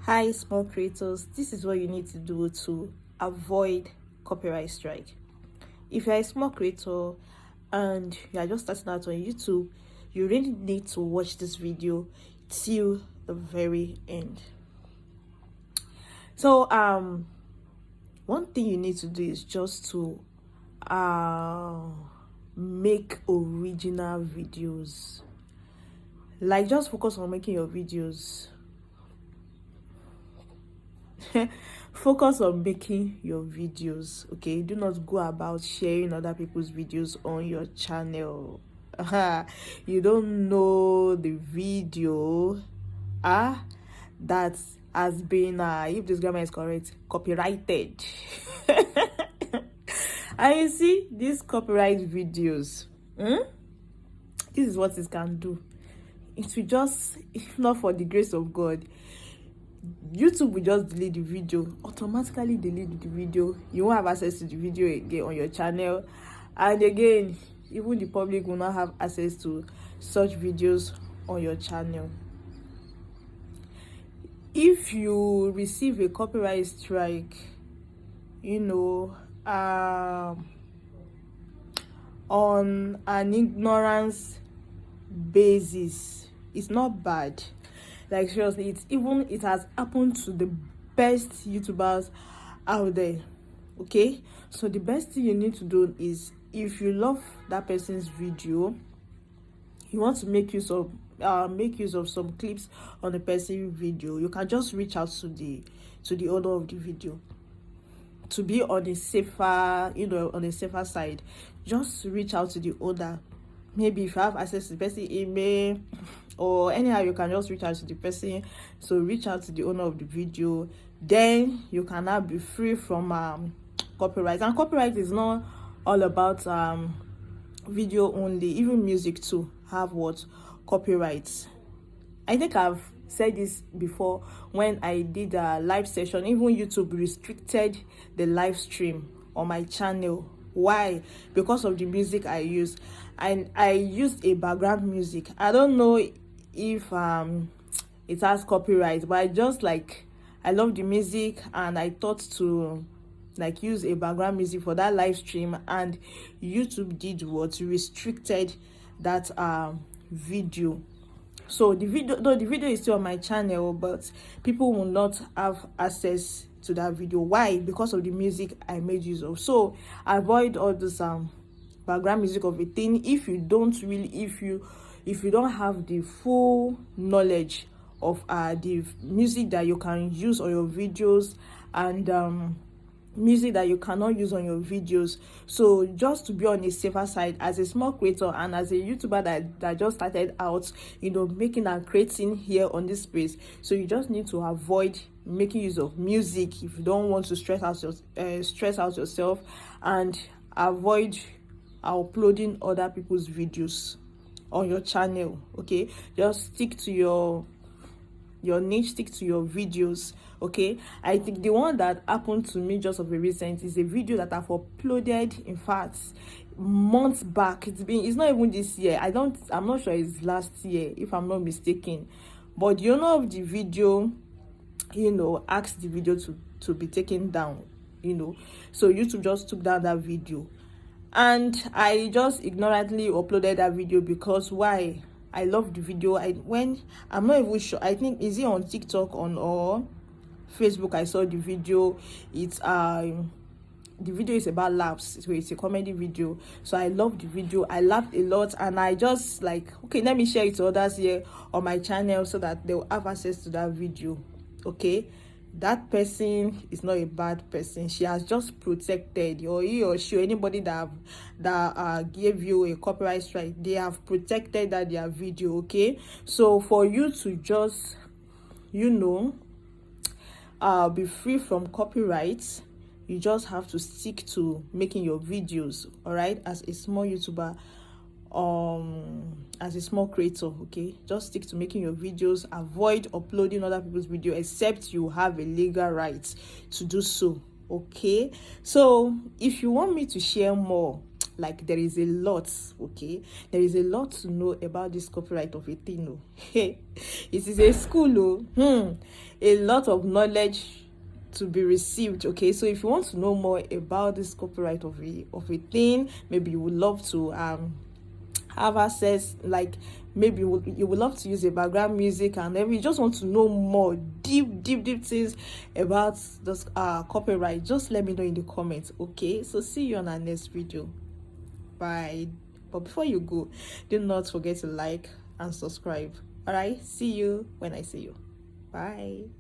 Hi, small creators. This is what you need to do to avoid copyright strike. If you're a small creator and you are just starting out on YouTube, you really need to watch this video till the very end. So one thing you need to do is just to make original videos. Like, just focus on making your videos. Focus on making your videos, okay? Do not go about sharing other people's videos on your channel. You don't know the video that has been if this grammar is correct, copyrighted. And you see these copyright videos, this is what it can do. It will just, if not for the grace of God, YouTube will just delete the video, automatically delete the video. You won't have access to the video again on your channel, and again, even the public will not have access to such videos on your channel. If you receive a copyright strike, on an ignorance basis, it's not bad. Like, seriously, it has happened to the best YouTubers out there. Okay, so the best thing you need to do is, if you love that person's video, you want to make use of some clips on the person's video, you can just reach out to the owner of the video to be on a safer side. Just reach out to the owner. Maybe if you have access to the person's email or anyhow, you can just reach out to the person. So reach out to the owner of the video, then you can now be free from copyright. And copyright is not all about video only. Even music too have what copyrights. I think I've said this before when I did a live session. Even YouTube restricted the live stream on my channel. Why? Because of the music I use, and I used a background music. I don't know if it has copyright, but I love the music, and I thought to use a background music for that live stream, and YouTube did what? Restricted that video. So the video is still on my channel, but people will not have access to that video. Why? Because of the music I made use of. So avoid all this background music of a thing if you don't have the full knowledge of the music that you can use on your videos, and music that you cannot use on your videos. So just to be on a safer side, as a small creator and as a YouTuber that just started out, making and creating here on this space, so you just need to avoid making use of music if you don't want to stress out yourself, and avoid uploading other people's videos on your channel. Okay, just stick to your niche, stick to your videos. Okay, I think the one that happened to me just of a recent is a video that I've uploaded, in fact, months back. It's not even this year. I'm not sure it's last year, if I'm not mistaken. But the owner of the video asked the video to be taken down. So YouTube just took down that video, and I just ignorantly uploaded that video. Because why? I love the video. I'm not even sure, I think, is it on TikTok or Facebook? I saw the video. It's the video is about laughs, so it's a comedy video. So I love the video, I laughed a lot, and I just okay, let me share it to others here on my channel so that they'll have access to that video. Okay, that person is not a bad person. She has just protected, or he or she, or anybody that gave you a copyright strike, they have protected their video. Okay, so for you to just be free from copyright, you just have to stick to making your videos. All right, as a small YouTuber, as a small creator. Okay, just stick to making your videos. Avoid uploading other people's video except you have a legal right to do so. Okay, so if you want me to share more, Like, there is a lot, okay? There is a lot to know about this copyright of a thing. Oh. It is a school. Oh. A lot of knowledge to be received, okay? So if you want to know more about this copyright of a thing, maybe you would love to have access, like maybe you would love to use a background music, and then you just want to know more deep things about this copyright, just let me know in the comments, okay? So see you on our next video. Bye. But before you go, do not forget to like and subscribe. All right, see you when I see you. Bye.